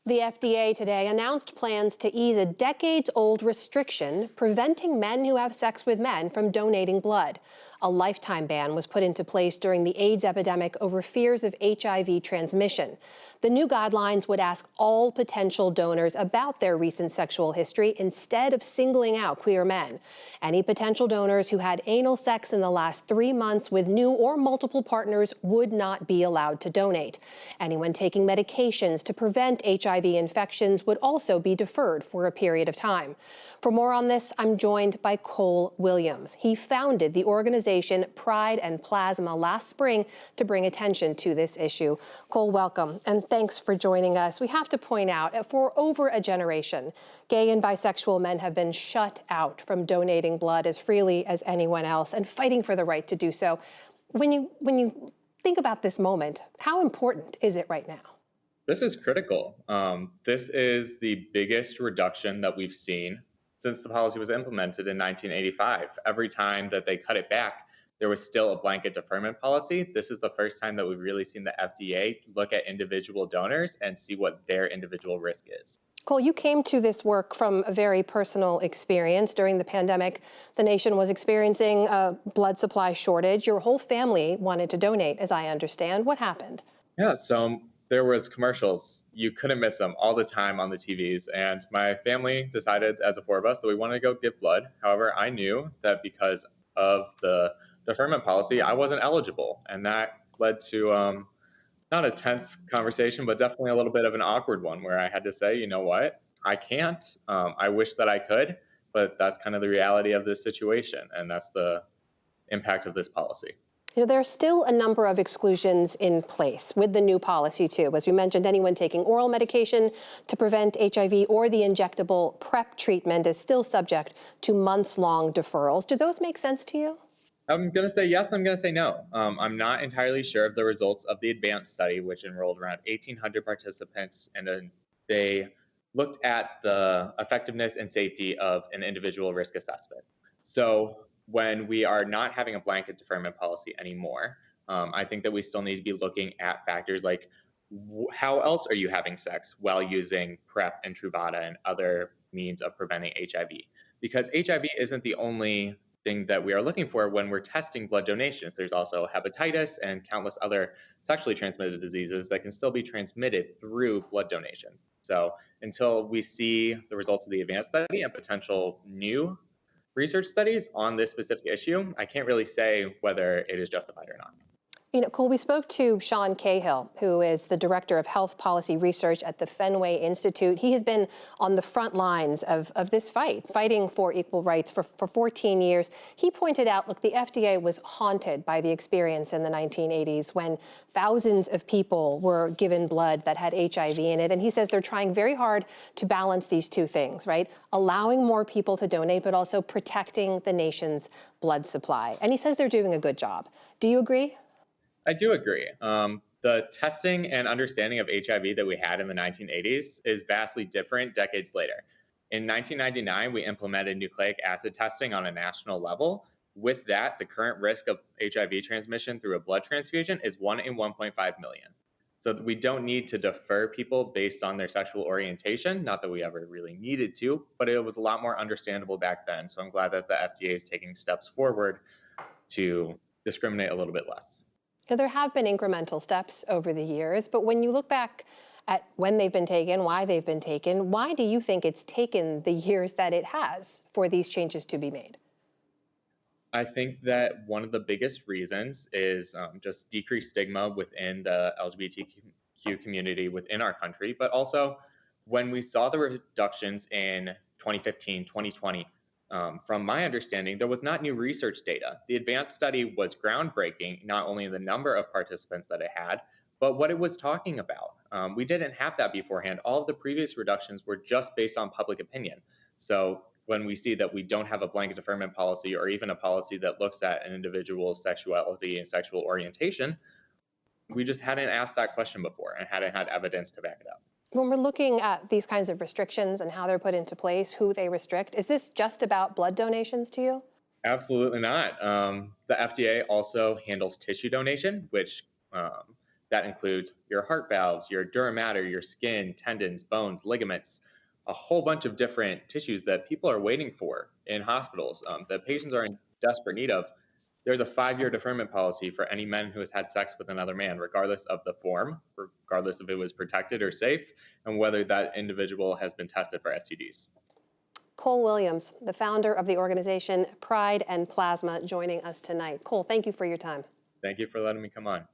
The FDA today announced plans to ease a decades-old restriction preventing men who have sex with men from donating blood. A lifetime ban was put into place during the AIDS epidemic over fears of HIV transmission. The new guidelines would ask all potential donors about their recent sexual history instead of singling out queer men. Any potential donors who had anal sex in the last 3 months with new or multiple partners would not be allowed to donate. Anyone taking medications to prevent HIV infections would also be deferred for a period of time. For more on this, I'm joined by Cole Williams. He founded the organization Pride and Plasma last spring to bring attention to this issue. Cole, welcome, and thanks for joining us. We have to point out, for over a generation, gay and bisexual men have been shut out from donating blood as freely as anyone else and fighting for the right to do so. When you think about this moment, how important is it right now? This is critical. This is the biggest reduction that we've seen since the policy was implemented in 1985. Every time that they cut it back, there was still a blanket deferment policy. This is the first time that we've really seen the FDA look at individual donors and see what their individual risk is. Cole, you came to this work from a very personal experience. During the pandemic, the nation was experiencing a blood supply shortage. Your whole family wanted to donate, as I understand. What happened? Yeah, so there was commercials. You couldn't miss them all the time on the TVs. And my family decided as a four of us that we wanted to go give blood. However, I knew that because of the deferment policy, I wasn't eligible. And that led to not a tense conversation, but definitely a little bit of an awkward one where I had to say, you know what, I can't. I wish that I could, but that's kind of the reality of this situation. And that's the impact of this policy. There are still a number of exclusions in place with the new policy, too. As we mentioned, anyone taking oral medication to prevent HIV or the injectable PrEP treatment is still subject to months-long deferrals. Do those make sense to you? I'm going to say yes, I'm going to say no. I'm not entirely sure of the results of the advanced study, which enrolled around 1,800 participants, and then they looked at the effectiveness and safety of an individual risk assessment. So when we are not having a blanket deferment policy anymore, I think that we still need to be looking at factors like how else are you having sex while using PrEP and Truvada and other means of preventing HIV? Because HIV isn't the only thing that we are looking for when we're testing blood donations. There's also hepatitis and countless other sexually transmitted diseases that can still be transmitted through blood donations. So until we see the results of the advanced study and potential new research studies on this specific issue, I can't really say whether it is justified or not. Cole, we spoke to Sean Cahill, who is the Director of Health Policy Research at the Fenway Institute. He has been on the front lines of this fighting for equal rights for 14 years. He pointed out, look, the FDA was haunted by the experience in the 1980s when thousands of people were given blood that had HIV in it. And he says they're trying very hard to balance these two things, right? Allowing more people to donate, but also protecting the nation's blood supply. And he says they're doing a good job. Do you agree? I do agree. The testing and understanding of HIV that we had in the 1980s is vastly different decades later. In 1999, we implemented nucleic acid testing on a national level. With that, the current risk of HIV transmission through a blood transfusion is 1 in 1.5 million. So we don't need to defer people based on their sexual orientation, not that we ever really needed to, but it was a lot more understandable back then. So I'm glad that the FDA is taking steps forward to discriminate a little bit less. There have been incremental steps over the years, but when you look back at when they've been taken, why they've been taken, why do you think it's taken the years that it has for these changes to be made? I think that one of the biggest reasons is just decreased stigma within the LGBTQ community within our country, but also when we saw the reductions in 2015, 2020, from my understanding, there was not new research data. The advanced study was groundbreaking, not only in the number of participants that it had, but what it was talking about. We didn't have that beforehand. All of the previous reductions were just based on public opinion. So when we see that we don't have a blanket deferment policy or even a policy that looks at an individual's sexuality and sexual orientation, we just hadn't asked that question before and hadn't had evidence to back it up. When we're looking at these kinds of restrictions and how they're put into place, who they restrict, is this just about blood donations to you? Absolutely not. The FDA also handles tissue donation, which That includes your heart valves, your dura mater, your skin, tendons, bones, ligaments, a whole bunch of different tissues that people are waiting for in hospitals, that patients are in desperate need of. There's a 5-year deferment policy for any man who has had sex with another man, regardless of the form, regardless if it was protected or safe, and whether that individual has been tested for STDs. Cole Williams, the founder of the organization Pride and Plasma, joining us tonight. Cole, thank you for your time. Thank you for letting me come on.